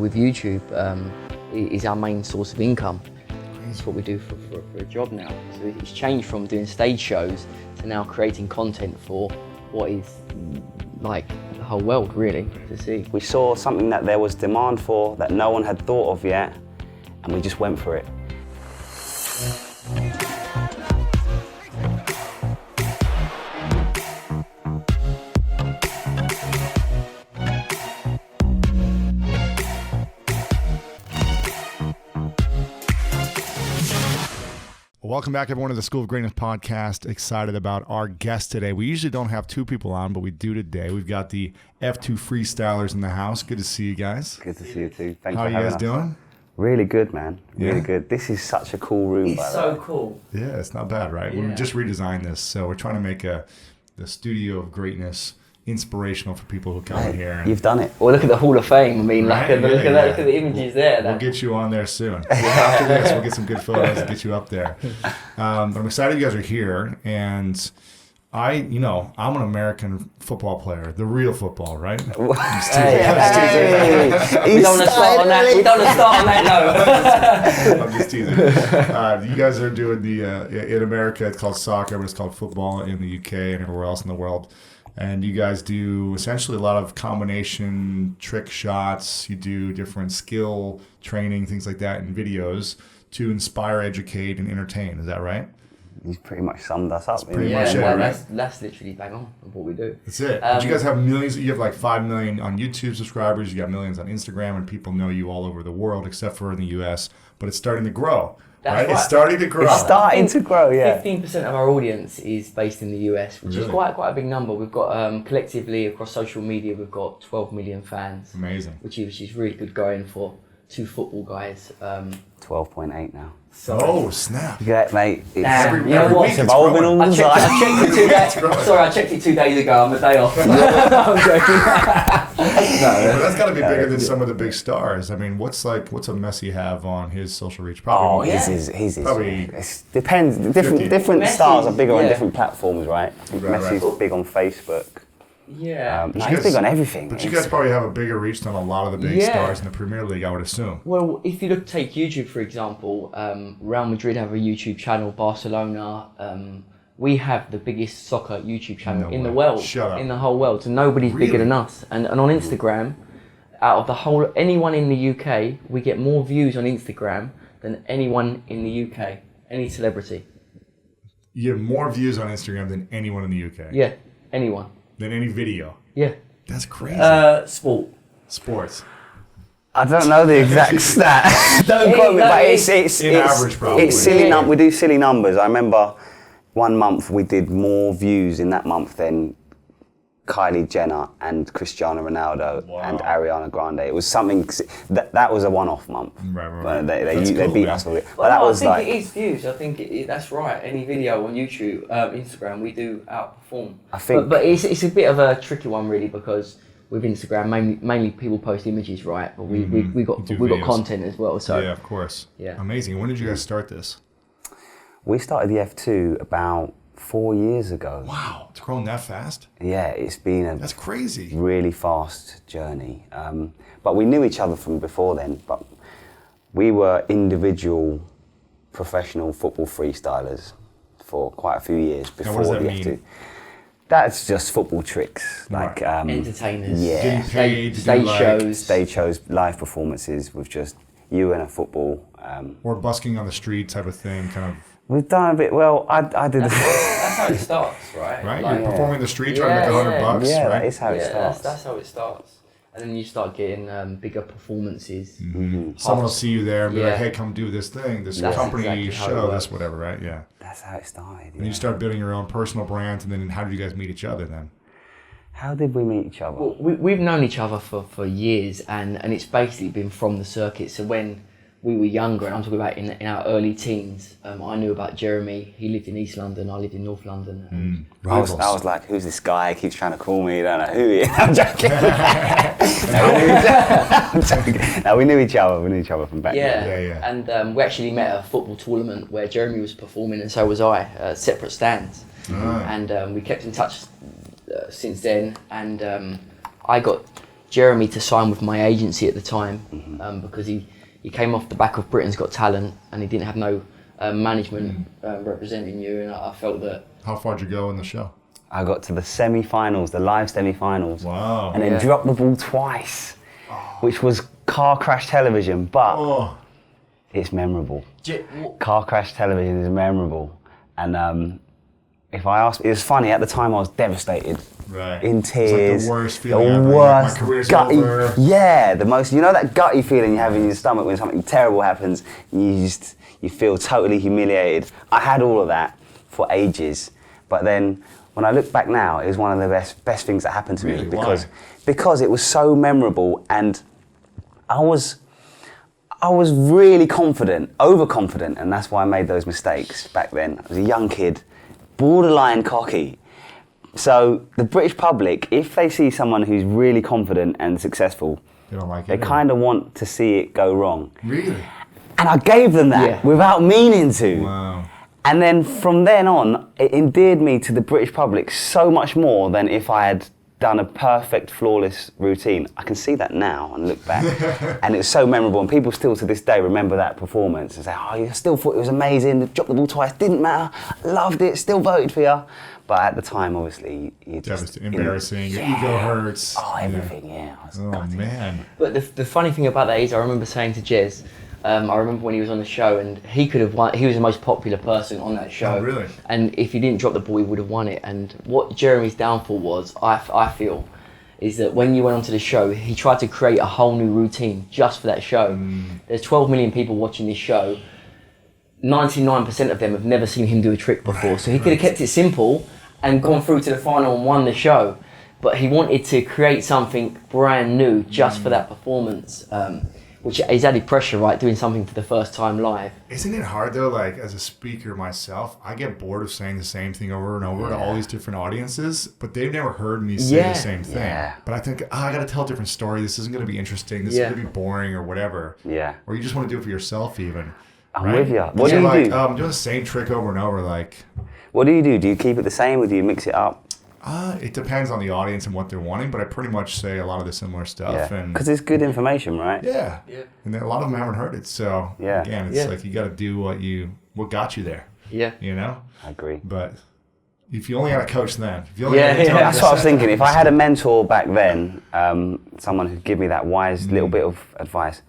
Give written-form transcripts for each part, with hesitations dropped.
With YouTube, is our main source of income. It's what we do for a job now. So it's changed from doing stage shows to now creating content for what is like the whole world really to see. We saw something that there was demand for that no one had thought of yet, and we just went for it. Welcome back, everyone, to the School of Greatness podcast. Excited about our guest today. We usually don't have two people on, but we do today. We've got the F2 Freestylers in the house. Good to see you guys. Good to see you too. Thanks How for are you having guys us. doing? Really good, man. Really Yeah? good. This is such a cool room, by It's the so way. cool. Yeah, it's not bad, right? Yeah. We just redesigned this, so we're trying to make the studio of greatness inspirational for people who come in here. You've done it. Well, look at the Hall of Fame. I mean, Right? look at Yeah. the images there. We'll get you on there soon. After this, we'll get some good photos and get you up there. But I'm excited you guys are here, and I'm an American football player, the real football, right? I'm just teasing. We don't want to start on that. We don't want to start on that. No. I'm just teasing. You guys are doing the in America it's called soccer, but it's called football in the UK and everywhere else in the world. And you guys do essentially a lot of combination trick shots. You do different skill training, things like that in videos to inspire, educate, and entertain. Is that right? You've pretty much summed us up. pretty Yeah, much it, well, right? that's literally bang on with what we do. That's it. But you guys have millions. You have like 5 million on YouTube subscribers. You got millions on Instagram, and people know you all over the world, except for in the US. But it's starting to grow. That's Right? right. It's starting to grow. It's starting to grow, yeah. 15% of our audience is based in the US, which is Really? quite a big number. We've got collectively across social media, we've got 12 million fans, Amazing. which is really good going for two football guys. 12.8 now. So Oh, snap. Yeah, mate. It's Damn, Every, you know every what? week it's it's evolving growing. all the time. I checked it 2 days. growing. Sorry, I checked it 2 days ago. I'm a day off. I'm joking. But that's got to be bigger than some of the big stars. I mean, what's a Messi have on his social reach? Probably Oh, more. his is. Probably It depends. 50. Different Messi, stars are bigger on yeah. different platforms, right? I think Right, Messi's right. big on Facebook. Yeah. No, you he's guys- big on everything. But you guys probably have a bigger reach than a lot of the big Yeah. stars in the Premier League, I would assume. Well, if you take YouTube for example, Real Madrid have a YouTube channel, Barcelona. We have the biggest soccer YouTube channel No in the way. world, Shut up. in the whole world. So nobody's bigger Really? than us. And on Instagram, out of the whole anyone in the UK, we get more views on Instagram than anyone in the UK, any celebrity. You have more views on Instagram than anyone in the UK. Yeah, anyone. Than any video. Yeah. That's crazy. Sport. Sports. I don't know the exact stat. Don't Hey, quote me, no, but it's- it's In average, probably. It's silly. Yeah. We do silly numbers. I remember one month we did more views in that month than Kylie Jenner and Cristiano Ronaldo Wow. and Ariana Grande. It was something that was a one-off month. Right. They That's cool, beat man. us with it. But Well, that no, was I think like it is views. I think that's right. Any video on YouTube, Instagram, we do outperform. I think- but it's a bit of a tricky one really because with Instagram, mainly people post images, right? But we got Do we got videos. content as well. So Yeah, of course. Yeah. Amazing. When did you guys start this? we started the F2 about 4 years ago. Wow. It's grown that fast? Yeah, it's been a That's crazy. really fast journey. But we knew each other from before then, but we were individual professional football freestylers for quite a few years before what does that the mean? F2. That's just football tricks, like entertainers, yeah. Getting paid to do stage like- shows. stage shows, live performances with just you and a football. Or busking on the street type of thing, kind of, We've done a bit, well, I did That's how it starts, right? right? Like, You're performing in the street trying to make $100, yeah, right? that is how it yeah, starts. that's how it starts. And then you start getting bigger performances. Someone will see you there and be like, Yeah. hey, come do this thing, this That's company exactly how it show, works. this whatever, right? Yeah. That's how it started. And you start building your own personal brand, and then how did you guys meet each other then? How did we meet each other? Well, we've known each other for years, and it's basically been from the circuit. So when we were younger, and I'm talking about in our early teens, I knew about Jeremy. He lived in East London, I lived in North London. And I was like, who's this guy? He keeps trying to call me. I don't know who he is. I'm joking. I'm joking. No, we knew each other. We knew each other from back then. Yeah. And we actually met at a football tournament where Jeremy was performing and so was I, separate stands. And we kept in touch since then. And I got Jeremy to sign with my agency at the time, because he came off the back of Britain's Got Talent and he didn't have no management representing you, and I felt that. How far did you go in the show? I got to the semi-finals, the live semi-finals. Wow. And then dropped the ball twice, which was car crash television, but it's memorable. Car crash television is memorable. And if I ask, it was funny, at the time I was devastated. Right. In tears. It's like the worst feeling ever. Worst, My career's gutty, over. yeah, the most, you know that gutty feeling you have in your stomach when something terrible happens, and you feel totally humiliated. I had all of that for ages, but then when I look back now, it was one of the best things that happened to me because it was so memorable, and I was really confident, overconfident, and that's why I made those mistakes back then. I was a young kid, borderline cocky. So the British public, if they see someone who's really confident and successful, They don't like it. they kind of want to see it go wrong. Really? And I gave them that without meaning to. Wow. And then from then on, it endeared me to the British public so much more than if I had done a perfect, flawless routine. I can see that now and look back. And it was so memorable. And people still to this day remember that performance and say, oh, you still thought it was amazing. Dropped the ball twice, didn't matter. Loved it, still voted for you. But at the time, obviously, you just... Embarrassing, your ego hurts. Oh, everything, yeah. Oh, man. But the funny thing about that is, I remember saying to Jez, I remember when he was on the show, and he could have won. He was the most popular person on that show. Oh, really? And if he didn't drop the ball, he would have won it. And what Jeremy's downfall was, I feel, is that when you went onto the show, he tried to create a whole new routine just for that show. There's 12 million people watching this show. 99% of them have never seen him do a trick before. So he could have kept it simple and gone through to the final and won the show. But he wanted to create something brand new just for that performance. Which is added pressure, right? Doing something for the first time live. Isn't it hard though? Like as a speaker myself, I get bored of saying the same thing over and over to all these different audiences, but they've never heard me say the same thing. Yeah. But I think, I got to tell a different story. This isn't going to be interesting. This is going to be boring or whatever. Yeah. Or you just want to do it for yourself even. I'm with you. What do you do? I'm doing the same trick over and over. Like, what do you do? Do you keep it the same or do you mix it up? It depends on the audience and what they're wanting, but I pretty much say a lot of the similar stuff. Yeah. Because it's good information, right? Yeah. And then a lot of them haven't heard it. So again, it's like you got to do what got you there. Yeah. You know? I agree. But if you only had a coach then, if you only that's what I was thinking. If I had a mentor back then, someone who'd give me that wise little bit of advice,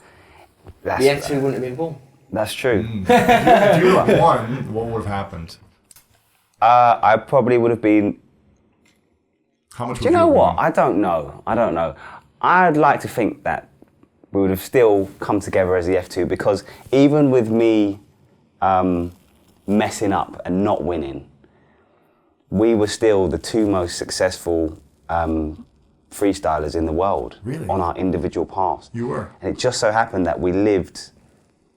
the F2 wouldn't have been born. That's true. If you had won, what would have happened? I probably would have been. How much? Do you know what? I don't know. I'd like to think that we would have still come together as the F2 because even with me messing up and not winning, we were still the two most successful freestylers in the world on our individual paths. You were. And it just so happened that we lived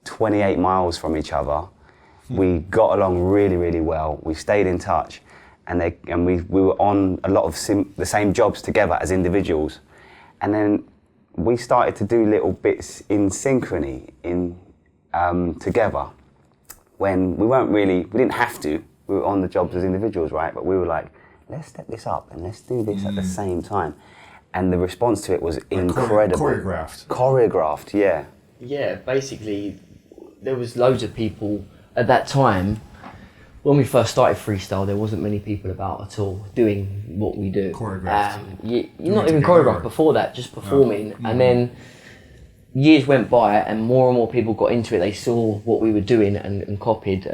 28 miles from each other. We got along really, really well. We stayed in touch. And we were on a lot of the same jobs together as individuals. And then we started to do little bits in synchrony together when we didn't have to. We were on the jobs as individuals, right? But we were like, let's step this up and let's do this at the same time. And the response to it was incredible. Choreographed, yeah. Yeah, basically, there was loads of people at that time. When we first started freestyle, there wasn't many people about at all doing what we do. Choreographed. You're not even choreographed before that, just performing. And then years went by and more people got into it. They saw what we were doing and copied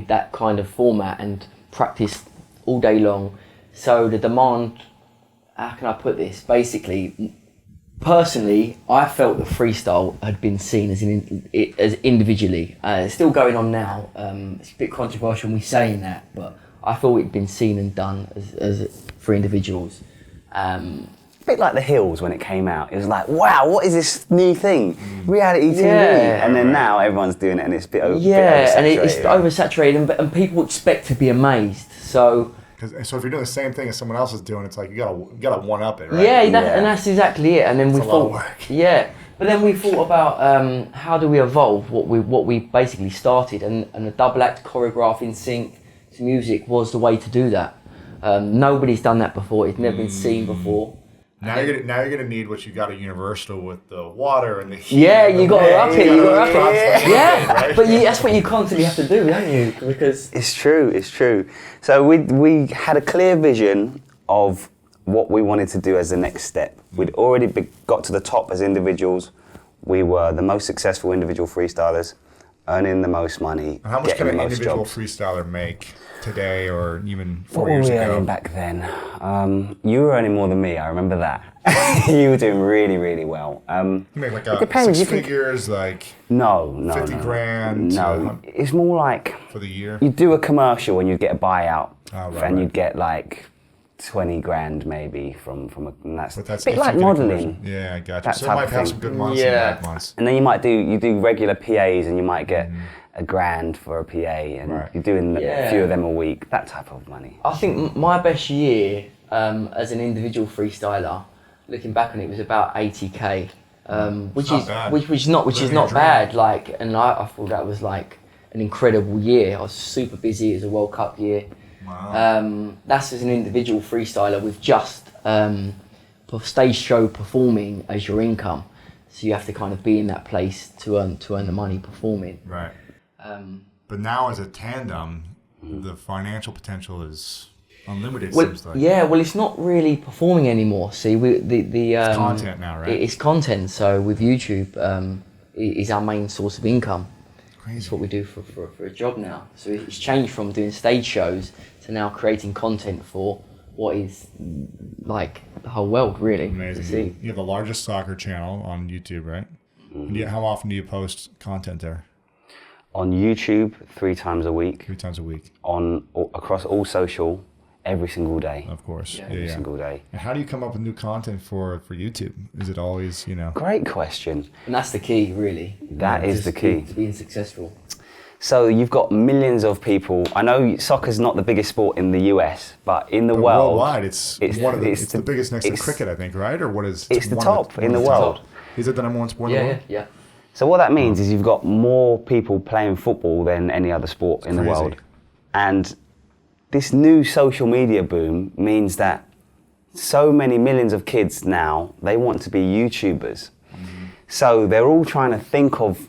that kind of format and practiced all day long. So the demand, how can I put this? Basically, personally, I felt that freestyle had been seen as individually. It's still going on now. It's a bit controversial me saying that, but I thought it'd been seen and done as for individuals. A bit like The Hills when it came out. It was like, wow, what is this new thing? Reality TV. And then now everyone's doing it and it's a bit oversaturated. And it's oversaturated and people expect to be amazed. So if you're doing the same thing as someone else is doing, it's like you gotta one up it, right? And that's exactly it. And then we thought, but then we thought about how do we evolve what we basically started, and a double act choreograph in sync to music was the way to do that. Nobody's done that before. It's never been seen before. Now you're gonna need what you got at Universal with the water and the heat. Yeah, you got to up it. You got to up it. Yeah, right? but that's what you constantly have to do, don't you? Because It's true. So we had a clear vision of what we wanted to do as the next step. We'd already got to the top as individuals. We were the most successful individual freestylers, earning the most money, How much getting can the an most individual jobs. freestyler make today, or even 4 What were years we ago? earning back then? You were earning more than me, I remember that. You were doing really, really well. You make like it depends, six you can- figures, like No. 50 grand No, it's more like for the year. you'd do a commercial and you'd get a buyout, Oh, right, and right. you'd get like 20 grand maybe from and that's But that's a bit if like you get a modelling. commercial. Yeah, I got you. That So it type might of have thing. some good months Yeah. and bad months. And then you do regular PAs and you might get a grand for a PA and Right. you're doing a Yeah. few of them a week, that type of money. I think my best year as an individual freestyler, looking back on it, was about 80k, which not is bad. which is not Living not your dream. bad. Like, and I thought that was like an incredible year. I was super busy. It was a World Cup year. Wow. That's as an individual freestyler with just stage show performing as your income. So you have to kind of be in that place to earn the money performing. Right. But now as a tandem, the financial potential is unlimited, Well, seems like. yeah, well, it's not really performing anymore. See, It's content now, right? It's content. So with YouTube, it is our main source of income. Crazy. It's what we do for a job now. So it's changed from doing stage shows to now creating content for what is like the whole world, really. To see. Amazing. You have the largest soccer channel on YouTube, right? And how often do you post content there? On YouTube 3 times a week, 3 times a week, across all social, every single day. of course. Yeah. Every single day. And how do you come up with new content for YouTube? Is it always, Great question. And that's the key, really. That is the key. To being successful. So you've got millions of people. I know soccer's not the biggest sport in the US, but in the But world, worldwide, it's one of the, it's it's the biggest next to it's- cricket, I think, right? Or what is? It's the one top of in the one of world. top. Is it the number one sport in the Yeah, world? yeah. So what that means is you've got more people playing football than any other sport in the crazy. world. And this new social media boom means that so many millions of kids now, they want to be YouTubers. So they're all trying to think of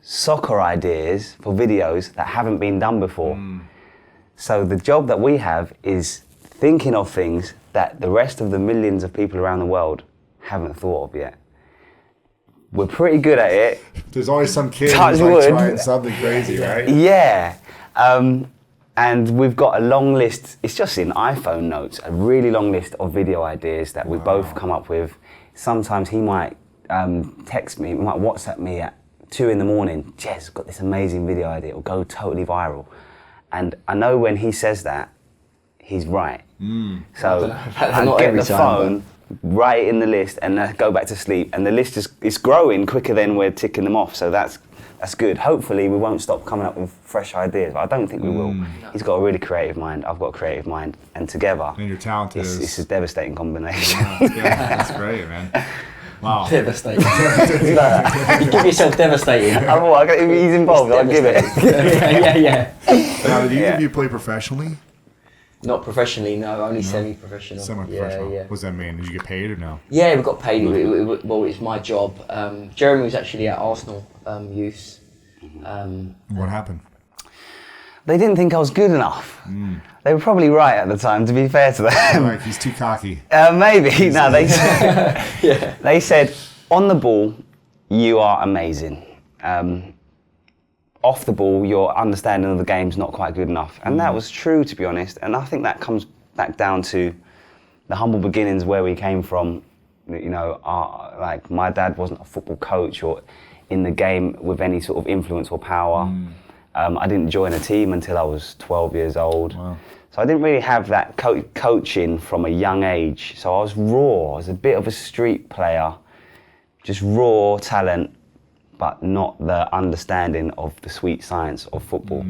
soccer ideas for videos that haven't been done before. So the job that we have is thinking of things that the rest of the millions of people around the world haven't thought of yet. We're pretty good at it. There's always some kid Touch who's like wood. trying something crazy, right? Yeah. And we've got a long list, it's just in iPhone notes, a really long list of video ideas that we both come up with. Sometimes he might text me, might WhatsApp me at 2 in the morning, Jez, got this amazing video idea, it'll go totally viral. And I know when he says that, he's right. So I Not get every the time, phone, write it in the list, and then go back to sleep. And the list is growing quicker than we're ticking them off, so that's good. Hopefully we won't stop coming up with fresh ideas, but I don't think we will. He's got a really creative mind, I've got a creative mind, and together, And your talent is. it's a devastating combination. That's great, man. Wow. Devastating. You give yourself devastating. If he's involved, I'll give it. yeah. Now, did either Yeah. of you play professionally? Not professionally, no, only semi-professional. Semi-professional. Yeah. What does that mean? Did you get paid or no? Yeah, we got paid. Well, it's my job. Jeremy was actually at Arsenal youths. What happened? They didn't think I was good enough. They were probably right at the time, to be fair to them. Like, he's too cocky. Maybe. No, they said, they said, on the ball, you are amazing. Off the ball, your understanding of the game's not quite good enough. And that was true, to be honest. And I think that comes back down to the humble beginnings where we came from. You know, like my dad wasn't a football coach or in the game with any sort of influence or power. I didn't join a team until I was 12 years old. Wow. So I didn't really have that coaching from a young age. So I was raw. I was a bit of a street player, just raw talent, but not the understanding of the sweet science of football.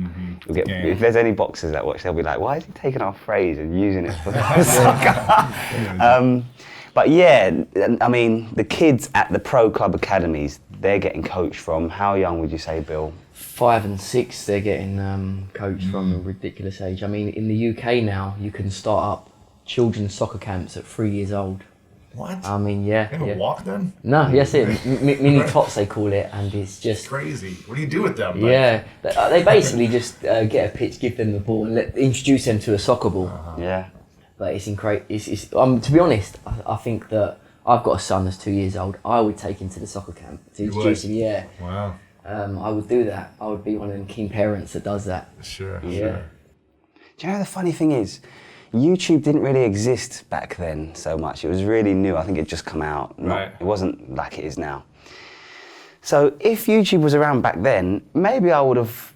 You'll get, if there's any boxers that watch, they'll be like, why is he taking our phrase and using it for soccer? But yeah, I mean, the kids at the pro club academies, they're getting coached from, how young would you say, Bill? 5 and 6, they're getting coached from a ridiculous age. I mean, in the UK now, you can start up children's soccer camps at 3 years old. What? I mean, yeah. You ever walk then? No, yes, mini tots they call it, and it's just Crazy. What do you do with them? Yeah, they basically just get a pitch, give them the ball, and introduce them to a soccer ball. Yeah. But it's incredible. To be honest, I think that I've got a son that's 2 years old. I would take him to the soccer camp to introduce him. Yeah. Wow. I would do that. I would be one of them keen parents that does that. Sure. Yeah. Sure. Do you know the funny thing is, YouTube didn't really exist back then so much. It was really new. I think it just come out. Right. It wasn't like it is now. So if YouTube was around back then, maybe I would have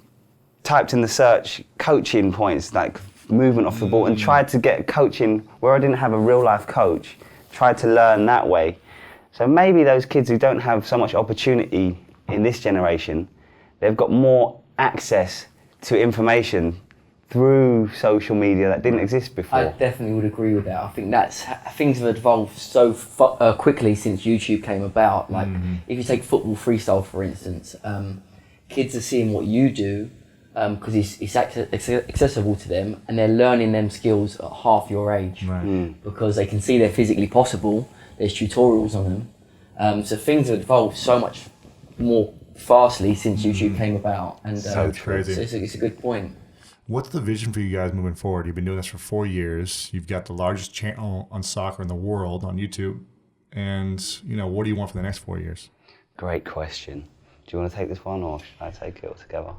typed in the search coaching points, like movement off the ball, and tried to get coaching where I didn't have a real life coach. Tried to learn that way. So maybe those kids who don't have so much opportunity in this generation, they've got more access to information through social media that didn't exist before. I definitely would agree with that. I think things have evolved so quickly since YouTube came about. Like, if you take football freestyle, for instance, kids are seeing what you do because it's accessible to them, and they're learning them skills at half your age because they can see they're physically possible. There's tutorials on them. So things have evolved so much more fastly since YouTube came about. And So crazy. So it's a good point. What's the vision for you guys moving forward? You've been doing this for 4 years. You've got the largest channel on soccer in the world on YouTube. And, what do you want for the next 4 years? Great question. Do you want to take this one, or should I take it all together?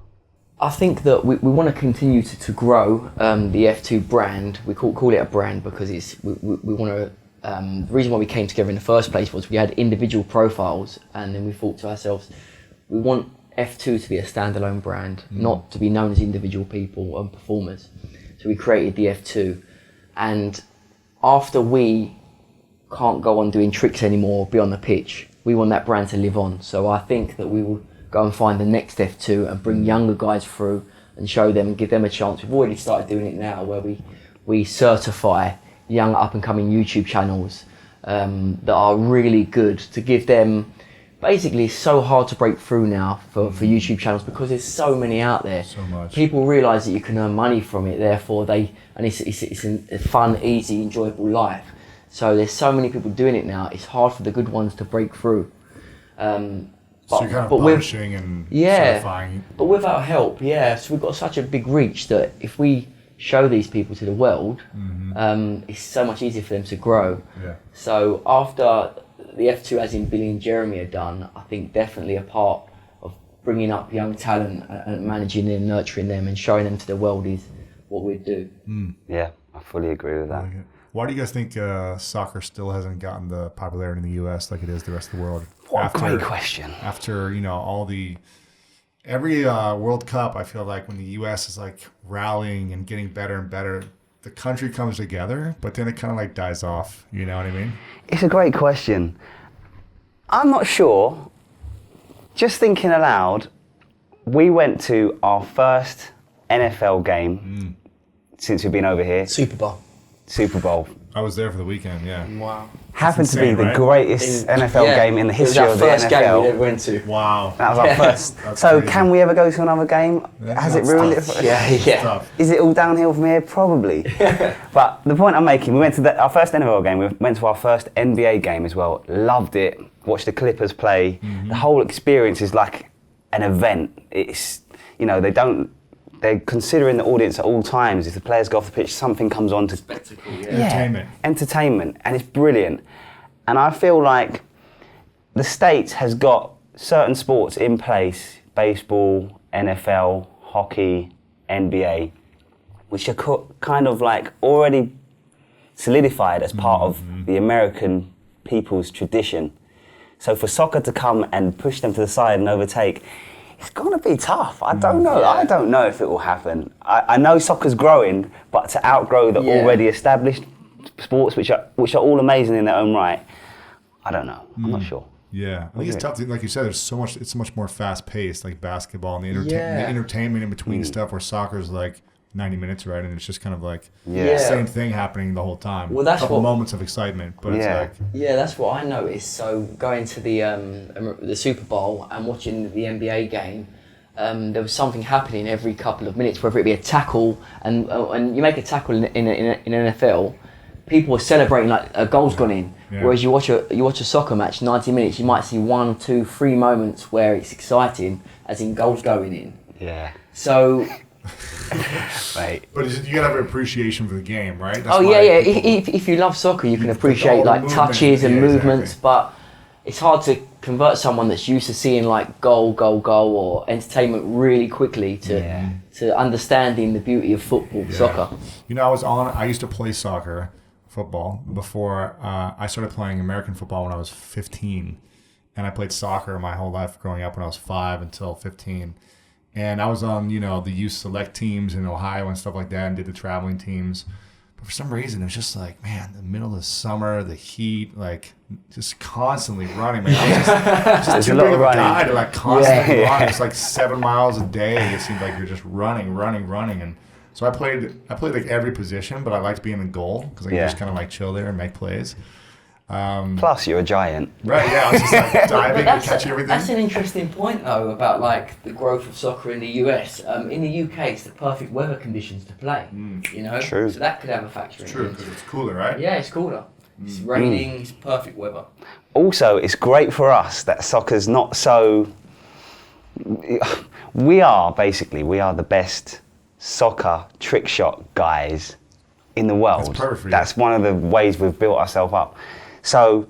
I think that we want to continue to grow the F2 brand. We call it a brand because we want to. The reason why we came together in the first place was we had individual profiles, and then we thought to ourselves, we want F2 to be a standalone brand, not to be known as individual people and performers. So we created the F2, and after we can't go on doing tricks anymore, be on the pitch, we want that brand to live on. So I think that we will go and find the next F2 and bring younger guys through and show them and give them a chance. We've already started doing it now, where we certify young up and coming YouTube channels that are really good, to give them. Basically, it's so hard to break through now for YouTube channels because there's so many out there. So much. People realise that you can earn money from it, therefore it's a fun, easy, enjoyable life. So there's so many people doing it now, it's hard for the good ones to break through. So you're kind of publishing and certifying. But with our help, so we've got such a big reach that if we show these people to the world, it's so much easier for them to grow. Yeah. So after the F2, as in Billy and Jeremy, are done, I think definitely a part of bringing up young talent and managing and nurturing them and showing them to the world is what we'd do. Yeah, I fully agree with that. Why do you guys think soccer still hasn't gotten the popularity in the U.S. like it is the rest of the world? What a great question. After, every World Cup, I feel like when the U.S. is like rallying and getting better and better, the country comes together, but then it kind of like dies off. You know what I mean? It's a great question. I'm not sure. Just thinking aloud, we went to our first NFL game since we've been over here. Super Bowl. I was there for the weekend, yeah. Wow. Happened to be insane, the right? greatest NFL game in the history of the First game we NFL. ever went to. Wow. That was our first. That's So crazy. can we ever go to another game? Has it That's ruined tough. it? For Yeah. Tough. Is it all downhill from here? Probably. But the point I'm making, we went to our first NFL game, we went to our first NBA game as well, loved it, watched the Clippers play. The whole experience is like an event. It's, they're considering the audience at all times. If the players go off the pitch, something comes on to... Spectacle, Entertainment. And it's brilliant. And I feel like the States has got certain sports in place, baseball, NFL, hockey, NBA, which are kind of like already solidified as part of the American people's tradition. So for soccer to come and push them to the side and overtake, it's going to be tough. I don't know. Yeah. I don't know if it will happen. I know soccer's growing, but to outgrow the already established sports, which are all amazing in their own right, I don't know. I'm not sure. Yeah, I think it's tough. Like you said, there's so much. It's much more fast paced, like basketball and the entertainment in between stuff. Where soccer's like 90 minutes, right? And it's just kind of like the same thing happening the whole time. Well, that's a couple what- moments of excitement, but it's like Yeah, that's what I noticed. So going to the Super Bowl and watching the NBA game, there was something happening every couple of minutes, whether it be a tackle, and you make a tackle in NFL, people are celebrating like a goal's gone in. Yeah. Whereas you watch a soccer match, 90 minutes, you might see 1, 2, 3 moments where it's exciting, as in goals going in. Yeah. So. Right. But you gotta have an appreciation for the game, right? That's if you love soccer, you can appreciate like touches and movements, but it's hard to convert someone that's used to seeing like goal or entertainment really quickly to understanding the beauty of football, soccer. You know, I used to play football, before I started playing American football when I was 15. And I played soccer my whole life growing up when I was 5 until 15. And I was on, the youth select teams in Ohio and stuff like that, and did the traveling teams. But for some reason, it was just like, man, the middle of the summer, the heat, like just constantly running, man. I was just too big of a guy to like constantly run. It's like 7 miles a day. It seemed like you're just running. And so I played like every position, but I liked being in goal because I could just kind of like chill there and make plays. Plus, you're a giant. Right, yeah. I was just like diving and catching everything. That's an interesting point, though, about like the growth of soccer in the US. In the UK, it's the perfect weather conditions to play. True. So that could have a factor in it. True, because it's cooler, right? Yeah, it's cooler. It's raining. It's perfect weather. Also, it's great for us that soccer's not so. We are the best soccer trick shot guys in the world. That's perfect for you. That's one of the ways we've built ourselves up. So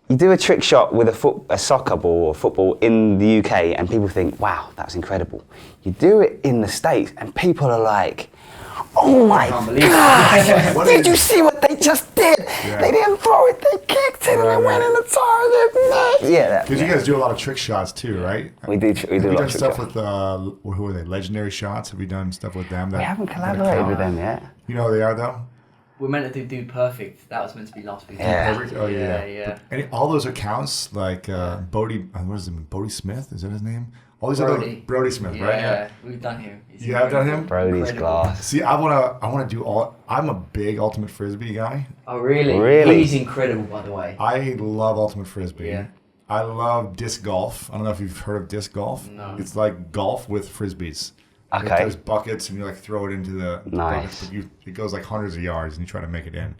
you do a trick shot with a soccer ball or football in the UK and people think, wow, that's incredible. You do it in the States and people are like, oh my God, did you see what they just did? Yeah. They didn't throw it, they kicked it and it went in the target. Yeah. Because you guys do a lot of trick shots too, right? We do a lot of trick shots. Have you done stuff with, who are they, Legendary Shots? Have you done stuff with them? We haven't collaborated with them yet. You know who they are though? We're meant to do Perfect. That was meant to be last week. Yeah. Perfect? Oh, yeah. And all those accounts, like Bodie, what is it, Bodie Smith? Is that his name? All these Brody Smith, right? Yeah, we've done him. You have done him? Brody's glass. See, I wanna do all. I'm a big Ultimate Frisbee guy. Oh, really? Really? He's incredible, by the way. I love Ultimate Frisbee. Yeah. I love disc golf. I don't know if you've heard of disc golf. No. It's like golf with Frisbees. Okay. Like there's buckets and you like throw it into the Nice. buckets, but it goes like hundreds of yards and you try to make it in.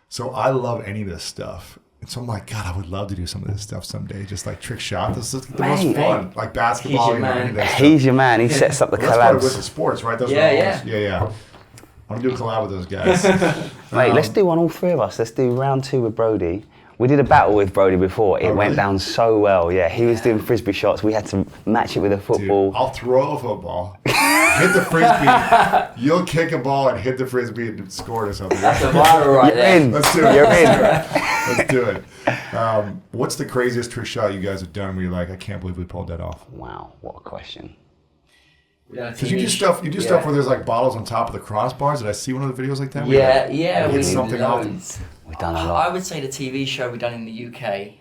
So I love any of this stuff. And so I'm like, God, I would love to do some of this stuff someday. Just like trick shot. This is the most fun. Like basketball. He's your man. He sets up the That's collabs. part of with the sports, right? Those yeah. I want to do a collab with those guys. Mate, let's do one, all three of us. Let's do round 2 with Brody. We did a battle with Brody before. It went down so well. Yeah, he was doing Frisbee shots. We had to match it with a football. Dude, I'll throw a football, hit the Frisbee, you'll kick a ball and hit the Frisbee and score or something. That's a viral right there. Let's do it. You're in. Let's do it. What's the craziest trick shot you guys have done where you're like, I can't believe we pulled that off? Wow, what a question. Because you do stuff where there's like bottles on top of the crossbars. Did I see one of the videos like that? Yeah, we did something loads. We've done a lot. I would say the TV show we done in the UK,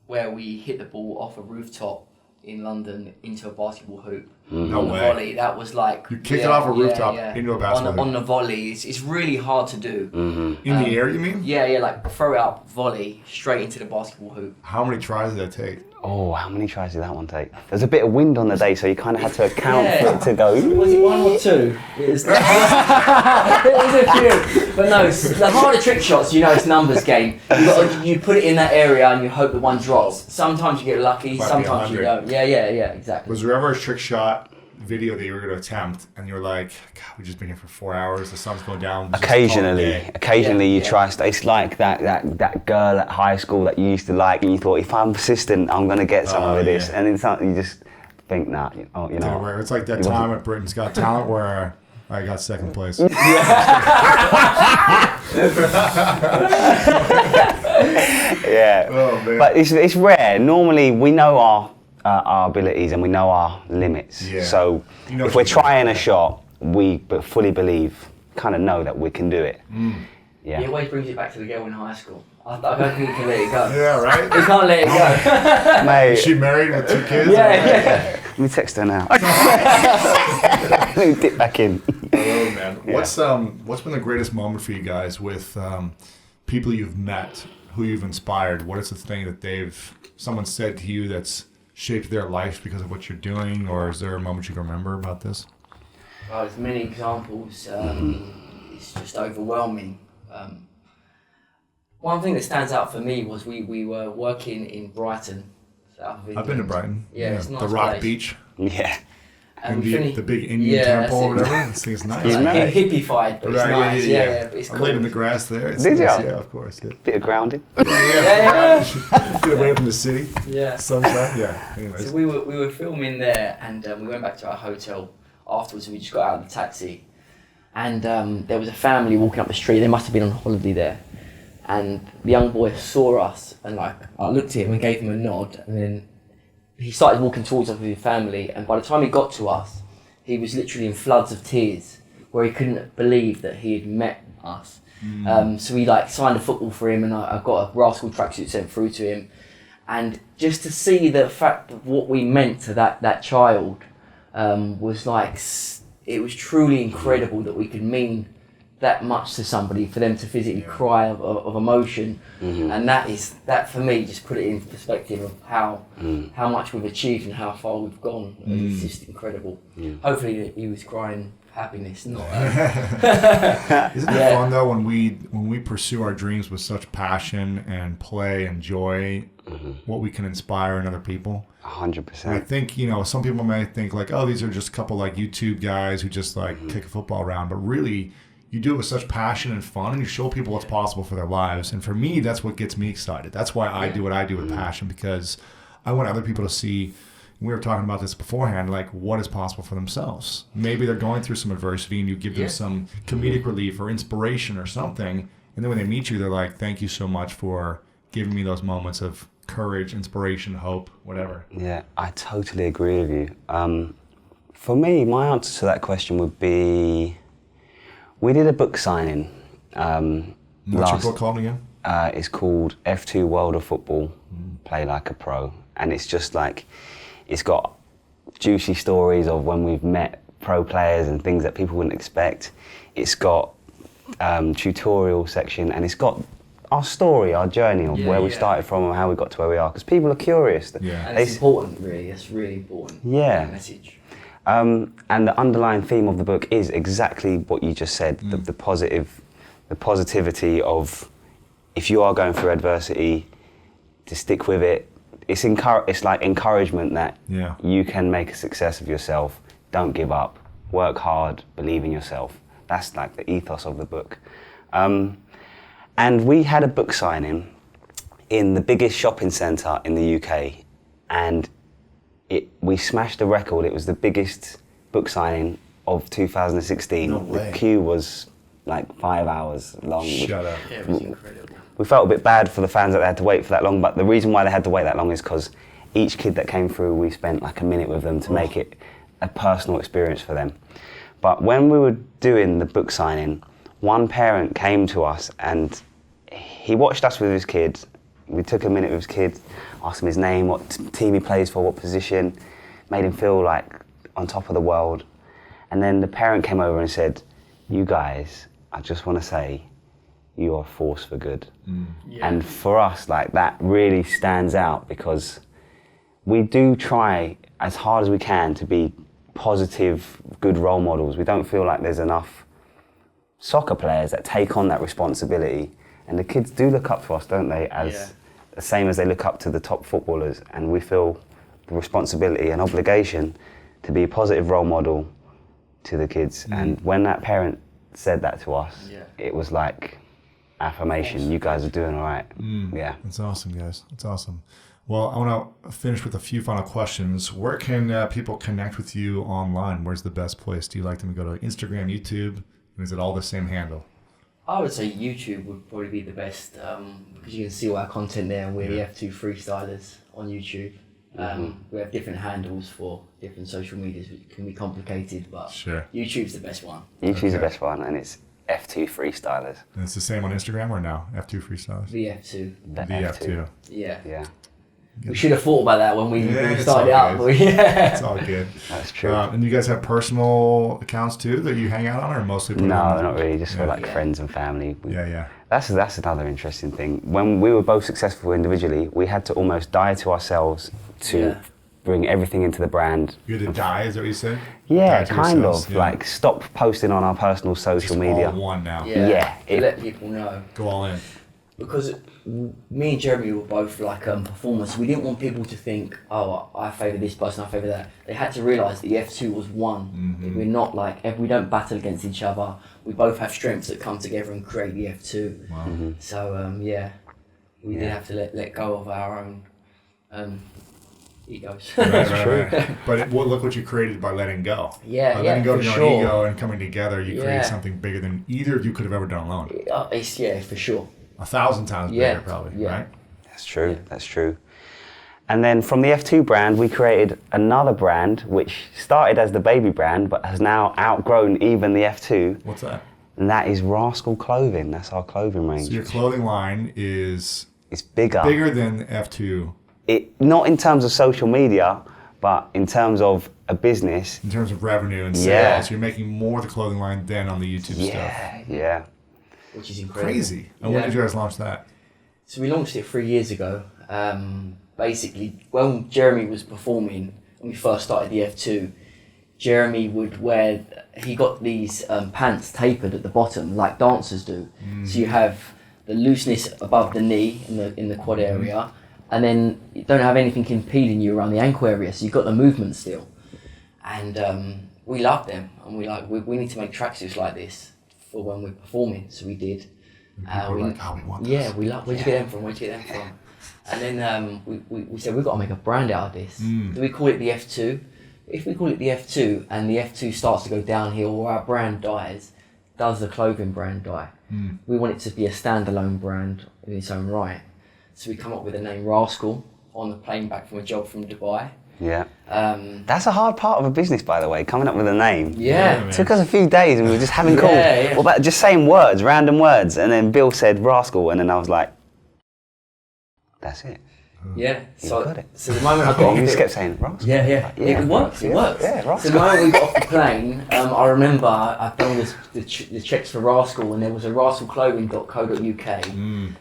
where we hit the ball off a rooftop in London into a basketball hoop. No on the way. volley, that was like... You kicked it off a rooftop into a basketball hoop. On the volley, it's really hard to do. In the air, you mean? Yeah, like throw it up, volley, straight into the basketball hoop. How many tries did that take? Oh, how many tries did that one take? There was a bit of wind on the day, so you kind of had to account for it to go... Was it 1 or 2? It was a few. But no, the harder trick shots, it's numbers game. You put it in that area and you hope that one drops. Sometimes you get lucky, sometimes you don't. Yeah, exactly. Was there ever a trick shot video that you were going to attempt and you were like, God, we've just been here for 4 hours, the sun's going down. Occasionally you try, it's like that girl at high school that you used to like and you thought, if I'm persistent, I'm going to get some of this. And it's not, you just think, nah, you know. It's like that time at Britain's Got Talent where I got second place. Yeah. Oh, man. But it's rare. Normally we know our abilities and we know our limits. Yeah. So if we're trying a shot, we fully believe, kind of know that we can do it. Yeah. It always brings it back to the girl in high school. I don't think you can let it go. Yeah, right? You can't let it go. Mate. Is she married with 2 kids? Yeah. Let me text her now. Let me dip back in. Hello, man. Yeah. What's been the greatest moment for you guys with people you've met, who you've inspired? What is the thing that someone said to you that's shaped their life because of what you're doing, or is there a moment you can remember about this? Well, there's many examples. it's just overwhelming. One thing that stands out for me was we were working in Brighton, south of England. I've been to Brighton. Yeah, it's a nice the Rock place. Beach. Yeah. And The big Indian temple or whatever. This thing's nice. Yeah, like hippified, but it's nice. Yeah, but it's I cool. laid in the grass there. It's Did nice. you? Yeah, of course. Yeah. Bit of grounding. Get away from the city. Yeah. Sunshine. Yeah. Anyways. So we were filming there, and we went back to our hotel afterwards, and we just got out of the taxi, and there was a family walking up the street. They must have been on holiday there, and the young boy saw us, and like I looked at him and gave him a nod, and then he started walking towards us with his family, and by the time he got to us, he was literally in floods of tears, where he couldn't believe that he had met us. So we like signed a football for him, and I got a Rascal tracksuit sent through to him, and just to see the fact of what we meant to that child was like, it was truly incredible that we could mean that much to somebody, for them to physically cry of emotion. And that for me just put it in perspective of how much we've achieved and how far we've gone. It's just incredible. Hopefully he was crying happiness, not Isn't it fun though when we pursue our dreams with such passion and play and joy, what we can inspire in other people? 100%. I think, some people may think like, oh, these are just a couple like YouTube guys who just like kick a football around, but really you do it with such passion and fun, and you show people what's possible for their lives. And for me, that's what gets me excited. That's why I do what I do with passion, because I want other people to see, we were talking about this beforehand, like what is possible for themselves. Maybe they're going through some adversity and you give them some comedic relief or inspiration or something. And then when they meet you, they're like, thank you so much for giving me those moments of courage, inspiration, hope, whatever. Yeah, I totally agree with you. For me, my answer to that question would be, we did a book signing. What's your book called again? It's called F2 World of Football, Play Like a Pro. And it's just like, it's got juicy stories of when we've met pro players and things that people wouldn't expect. It's got tutorial section, and it's got our story, our journey of where we started from and how we got to where we are, because people are curious. Yeah. And it's important, really. It's really important. Yeah. Message. And the underlying theme of the book is exactly what you just said, the positivity of, if you are going through adversity, to stick with it. It's like encouragement that you can make a success of yourself. Don't give up. Work hard. Believe in yourself. That's like the ethos of the book. And we had a book signing in the biggest shopping centre in the UK, and we smashed the record. It was the biggest book signing of 2016. No way. The queue was like 5 hours long. Shut up. Yeah, it was incredible. We felt a bit bad for the fans that they had to wait for that long, but the reason why they had to wait that long is because each kid that came through, we spent like a minute with them to make it a personal experience for them. But when we were doing the book signing, one parent came to us and he watched us with his kid. We took a minute with his kid, asked him his name, what team he plays for, what position, made him feel like on top of the world. And then the parent came over and said, "You guys, I just want to say, you are a force for good." And for us, like, that really stands out, because we do try as hard as we can to be positive, good role models. We don't feel like there's enough soccer players that take on that responsibility, and the kids do look up to us, don't they, as the same as they look up to the top footballers, and we feel the responsibility and obligation to be a positive role model to the kids. And when that parent said that to us, it was like affirmation. You guys are doing all right. Yeah. That's awesome, guys. That's awesome. Well, I want to finish with a few final questions. Where can people connect with you online? Where's the best place? Do you like them to go to Instagram, YouTube? And is it all the same handle? I would say YouTube would probably be the best, because you can see all our content there. We're the F2 Freestylers on YouTube. We have different handles for different social medias, which can be complicated, but YouTube's the best one. YouTube's the best one, and it's F2 Freestylers. And it's the same on Instagram or no? F2 Freestylers? The F2. The F2. Yeah. Yeah. We should have thought about that when we started out. It's all good. That's true. And you guys have personal accounts too that you hang out on, or mostly? No, not really. Just for like friends and family. That's another interesting thing. When we were both successful individually, we had to almost die to ourselves to bring everything into the brand. You had to die, is that what you said? Yeah, Die to kind yourselves, of. yeah. Like, stop posting on our personal social Just media. all one now. Yeah, to let people know. Go all in. Because me and Jeremy were both like performers. We didn't want people to think, oh, I favour this person, I favour that. They had to realise the F2 was one. We're not like, we don't battle against each other. We both have strengths that come together and create the F2. Wow. So we did have to let go of our own egos. Right. But look what you created by letting go. Yeah, by letting go for of your sure. own ego and coming together, you Yeah. create something bigger than either of you could have ever done alone. It's for sure. 1,000 times bigger, probably, right? That's true, that's true. And then from the F2 brand, we created another brand, which started as the baby brand, but has now outgrown even the F2. What's that? And that is Rascal Clothing. That's our clothing range. So your clothing line is It's bigger. bigger than F2 Not in terms of social media, but in terms of a business. in terms of revenue and sales. Yeah. You're making more of the clothing line than on the YouTube stuff. Yeah. Which is incredible. Crazy. And when did you guys launch that? So we launched it 3 years ago. Basically, when Jeremy was performing, when we first started the F2, Jeremy would wear, he got these pants tapered at the bottom like dancers do. So you have the looseness above the knee in the quad area, and then you don't have anything impeding you around the ankle area, so you've got the movement still. And we loved them, and we need to make tracksuits like this for when we're performing, so we did. People were like, we want this. Yeah, where'd you get them from? Where'd you get them from? And then we said, we've got to make a brand out of this. Do we call it the F2? If we call it the F2 and the F2 starts to go downhill or our brand dies, does the clothing brand die? We want it to be a standalone brand in its own right. So we come up with the name Rascal on the plane back from a job from Dubai. Yeah. That's a hard part of a business, by the way, coming up with a name. Yeah. man. It took us a few days and we were just having calls. Yeah. What about just saying words, random words? And then Bill said Rascal, and then I was like, that's it. Yeah. So, got it. so the moment I got off You just the, kept saying Rascal. Yeah. It works. It works. Yeah, So Rascal. the moment we got off the plane, I remember I'd done the checks for Rascal, and there was a rascalclothing.co.uk.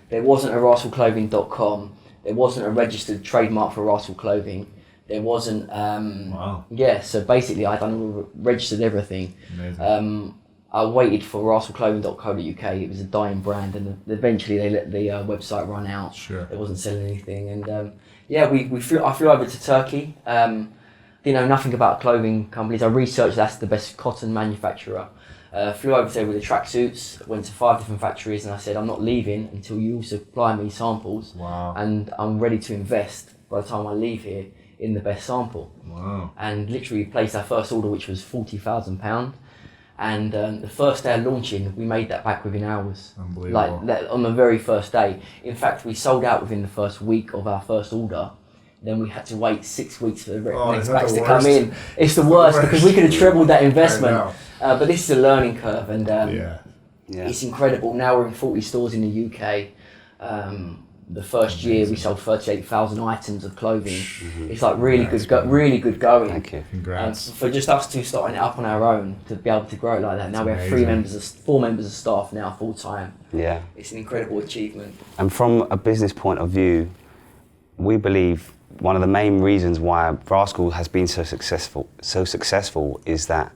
There wasn't a rascalclothing.com. There wasn't a registered trademark for Rascal Clothing. There wasn't. Wow. Yeah. So basically, registered everything. Amazing. I waited for rascalclothing.co.uk. It was a dying brand, and eventually they let the website run out. Sure. It wasn't selling anything, and I flew over to Turkey. Didn't know nothing about clothing companies. I researched that's the best cotton manufacturer. Flew over there with the tracksuits. Went to 5 different factories, and I said, I'm not leaving until you supply me samples. Wow. And I'm ready to invest by the time I leave here in the best sample. Wow. And literally placed our first order, which was £40,000. And the first day of launching, we made that back within hours. Unbelievable. Like that, on the very first day. In fact, we sold out within the first week of our first order. Then we had to wait 6 weeks for the next isn't that batch the to come worst? in. It's the worst because we could have trebled that investment. know. But this is a learning curve, and Yeah. it's incredible. Now we're in 40 stores in the UK. The first year we sold 38,000 items of clothing. It's like really good going. Thank you. Congrats. For just us two starting it up on our own to be able to grow it like that. Now we have amazing. 4 members of staff now full time. Yeah. It's an incredible achievement. And from a business point of view, we believe one of the main reasons why Rascal has been so successful is that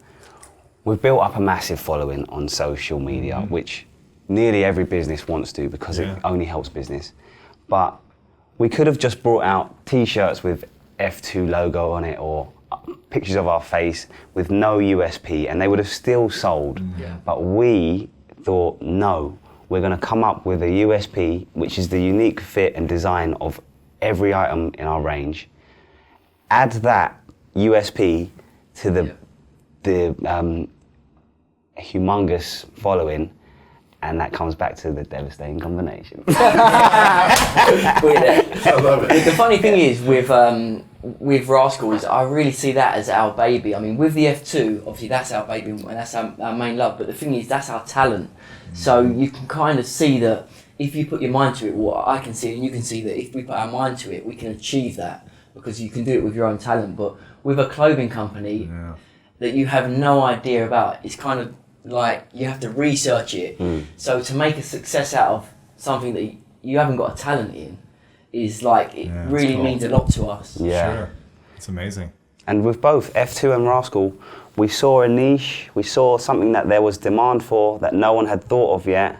we've built up a massive following on social media, which nearly every business wants to because it only helps business. But we could have just brought out t-shirts with F2 logo on it or pictures of our face with no USP, and they would have still sold. But we thought, no, we're going to come up with a USP, which is the unique fit and design of every item in our range. Add that USP to the humongous following, and that comes back to the devastating combination. I love it. The funny thing is with Rascal is I really see that as our baby. I mean, with the F2, obviously that's our baby and that's our main love. But the thing is, that's our talent. So you can kind of see that if you put your mind to it, what I can see and you can see that if we put our mind to it, we can achieve that because you can do it with your own talent. But with a clothing company that you have no idea about, it's kind of like you have to research it. So to make a success out of something that you haven't got a talent in is like, it really means a lot to us. Yeah. Sure. It's amazing. And with both F2 and Rascal, we saw a niche, we saw something that there was demand for that no one had thought of yet,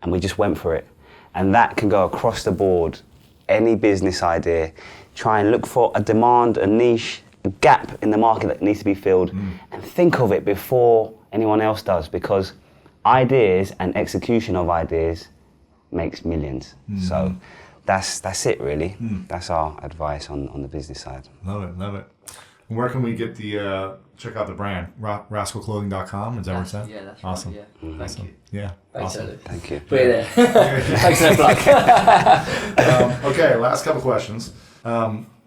and we just went for it. And that can go across the board. Any business idea, try and look for a demand, a niche, a gap in the market that needs to be filled, and think of it before anyone else does, because ideas and execution of ideas makes millions. So that's it really. That's our advice on the business side. Love it, love it. And where can we get the check out the brand? Rascalclothing.com, is that what it said? Yeah, that's awesome. right. Yeah. Thank you. Yeah. Thanks, awesome. Alex. Thank you. Put it there. Thanks for that plug. Okay, last couple questions.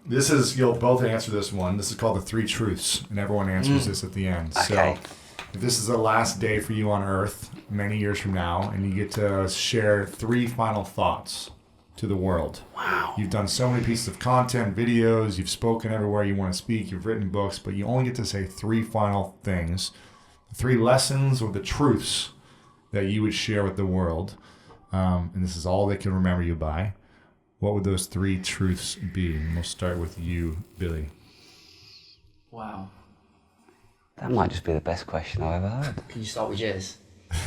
This is, you'll both answer this one. This is called the 3 truths, and everyone answers this at the end. Okay. So if this is the last day for you on Earth, many years from now, and you get to share 3 final thoughts to the world. Wow. You've done so many pieces of content, videos, you've spoken everywhere you want to speak, you've written books, but you only get to say 3 final things, 3 lessons or the truths that you would share with the world. And this is all they can remember you by. What would those 3 truths be? And we'll start with you, Billy. Wow. That might just be the best question I've ever heard. Can you start with yours?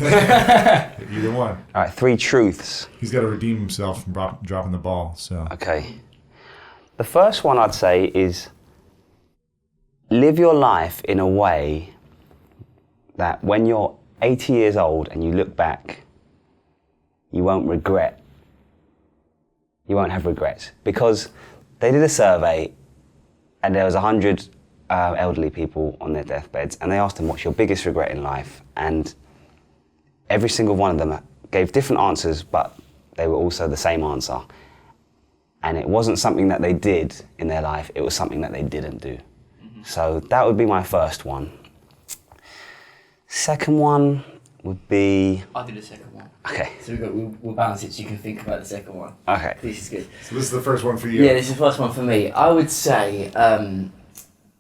Either one. All right, 3 truths. He's got to redeem himself from dropping the ball. So Okay. The first one I'd say is live your life in a way that when you're 80 years old and you look back, you won't regret. You won't have regrets. Because they did a survey and there was 100 elderly people on their deathbeds, and they asked them, what's your biggest regret in life? And every single one of them gave different answers, but they were also the same answer. And it wasn't something that they did in their life, it was something that they didn't do. So that would be my first one. Second one would be... I'll do the second one. Okay. So we'll balance it so you can think about the second one. Okay. This is good. this is the first one for you. Yeah, this is the first one for me. I would say,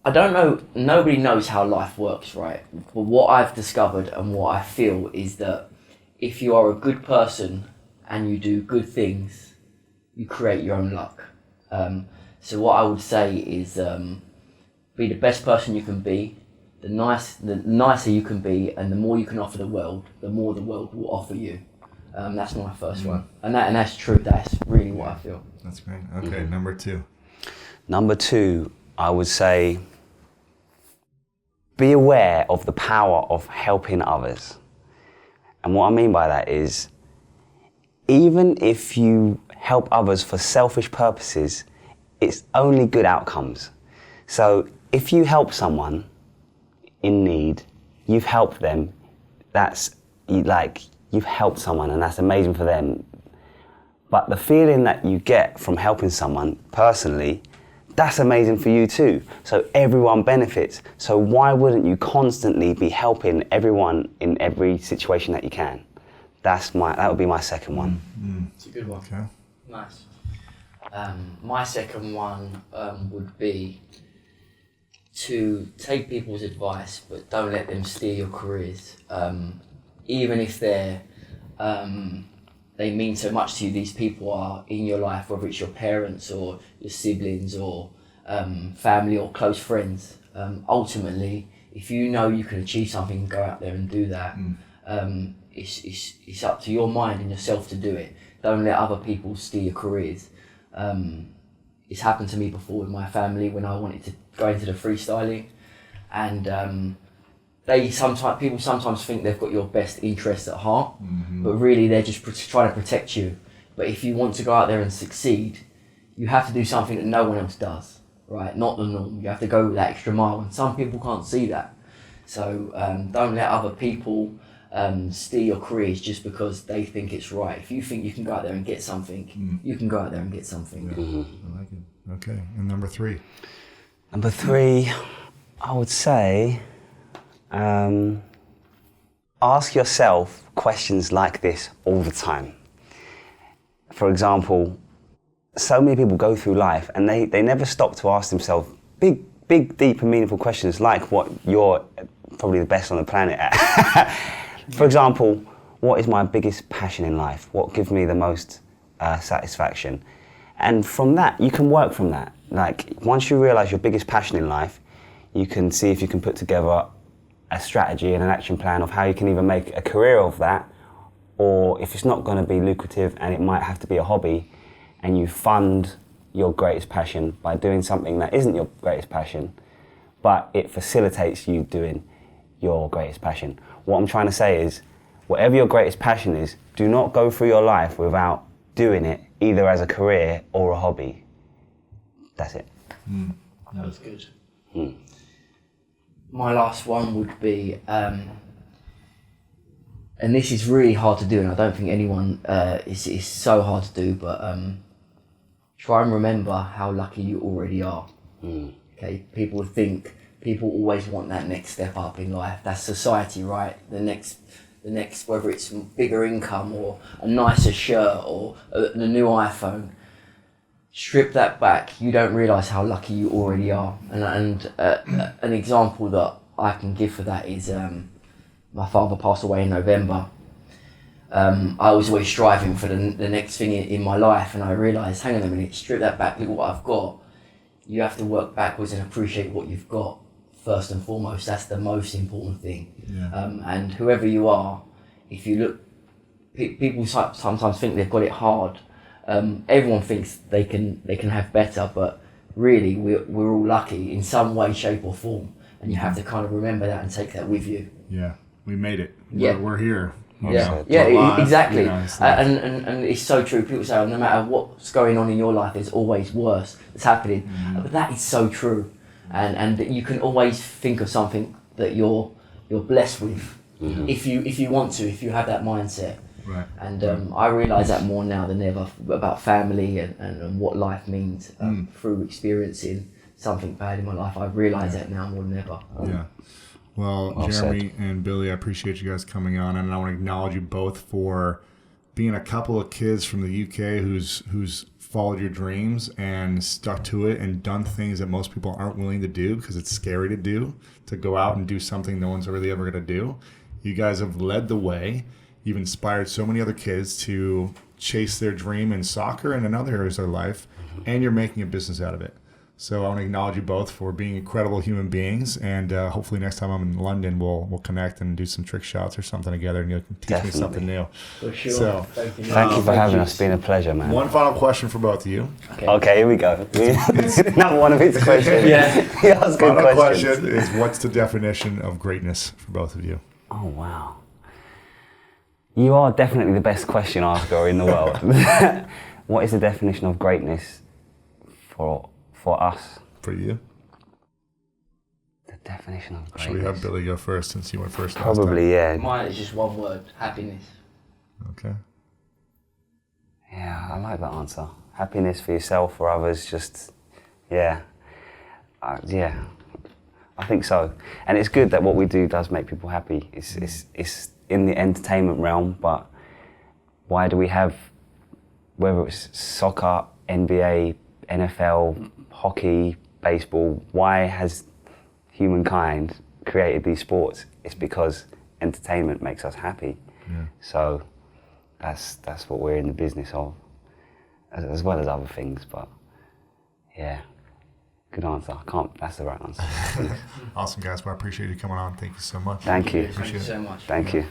I don't know, nobody knows how life works, right? But what I've discovered and what I feel is that if you are a good person and you do good things, you create your own luck. So what I would say is be the best person you can be, the nicer you can be, and the more you can offer the world, the more the world will offer you. That's my first one. And that's true, that's really what I feel. That's great. Okay, number 2. Number 2, I would say be aware of the power of helping others. And what I mean by that is, even if you help others for selfish purposes, it's only good outcomes. So if you help someone in need, you've helped them, you've helped someone, and that's amazing for them. But the feeling that you get from helping someone personally, that's amazing for you too. So everyone benefits. So why wouldn't you constantly be helping everyone in every situation that you can? That would be my second one. It's a good one. Okay. Nice. My second one would be to take people's advice, but don't let them steer your careers. Even if they mean so much to you, these people are in your life, whether it's your parents or your siblings or family or close friends. Ultimately, if you know you can achieve something, go out there and do that. It's up to your mind and yourself to do it. Don't let other people steer your careers. It's happened to me before with my family when I wanted to go into the freestyling, and people sometimes think they've got your best interests at heart, but really they're just trying to protect you. But if you want to go out there and succeed, you have to do something that no one else does, right? Not the norm. You have to go that extra mile, and some people can't see that. So don't let other people steer your careers just because they think it's right. If you think you can go out there and get something, you can go out there and get something. I like it. Okay, and number 3. Number 3, I would say, ask yourself questions like this all the time. For example, so many people go through life and they never stop to ask themselves big, deep and meaningful questions like what you're probably the best on the planet at. For example, what is my biggest passion in life? What gives me the most satisfaction? And from that, you can work from that. like once you realise your biggest passion in life, you can see if you can put together a strategy and an action plan of how you can either make a career of that, or if it's not going to be lucrative and it might have to be a hobby, and you fund your greatest passion by doing something that isn't your greatest passion, but it facilitates you doing your greatest passion. What I'm trying to say is, whatever your greatest passion is, do not go through your life without doing it either as a career or a hobby. That's it. That was good. My last one would be, and this is really hard to do, and I don't think anyone, it's so hard to do, but try and remember how lucky you already are. Okay, people always want that next step up in life. That's society, right? The next, whether it's bigger income or a nicer shirt or the new iPhone. Strip that back, you don't realise how lucky you already are. And an example that I can give for that is my father passed away in November. I was always striving for the next thing in my life, and I realised, hang on a minute, strip that back, look at what I've got. You have to work backwards and appreciate what you've got first and foremost. That's the most important thing. Yeah. And whoever you are, if you look, people sometimes think they've got it hard. Everyone thinks they can have better, but really we're all lucky in some way, shape or form, and you have to kind of remember that and take that with you. Yeah, we made it. Yeah. We're here. Yeah, exactly. You know, and it's so true. People say, no matter what's going on in your life, there's always worse that's happening. But that is so true. And you can always think of something that you're blessed with, if you want to, if you have that mindset. Right. And I realise that more now than ever about family and what life means through experiencing something bad in my life. I realise that now more than ever. Yeah. Well, Jeremy and Billy, I appreciate you guys coming on, and I want to acknowledge you both for being a couple of kids from the UK who's followed your dreams and stuck to it and done things that most people aren't willing to do because it's scary to do, to go out and do something no one's really ever going to do. You guys have led the way. You've inspired so many other kids to chase their dream in soccer and in other areas of their life, and you're making a business out of it. So I want to acknowledge you both for being incredible human beings, and hopefully next time I'm in London, we'll connect and do some trick shots or something together, and you can teach me something new. For sure. So, thank you for having us. It's been a pleasure, man. One final question for both of you. Okay, here we go. Another one of his questions. Yeah. He asked good Final questions. question is, what's the definition of greatness for both of you? Oh, wow. You are definitely the best question asker in the world. What is the definition of greatness for us? For you? The definition of greatness. Should we have Billy go first since you went first last Probably, yeah. Mine is just one word: happiness. Okay. Yeah, I like that answer. Happiness for yourself, for others, just, yeah. Yeah, I think so. And it's good that what we do does make people happy. It's in the entertainment realm, but why do we have, whether it's soccer, NBA, NFL, hockey, baseball, why has humankind created these sports? It's because entertainment makes us happy. Yeah. So that's what we're in the business of, as well as other things, but yeah. Good answer. That's the right answer. Awesome, guys. Well, I appreciate you coming on. Thank you so much. Thank you. Thank you so much. Thank you.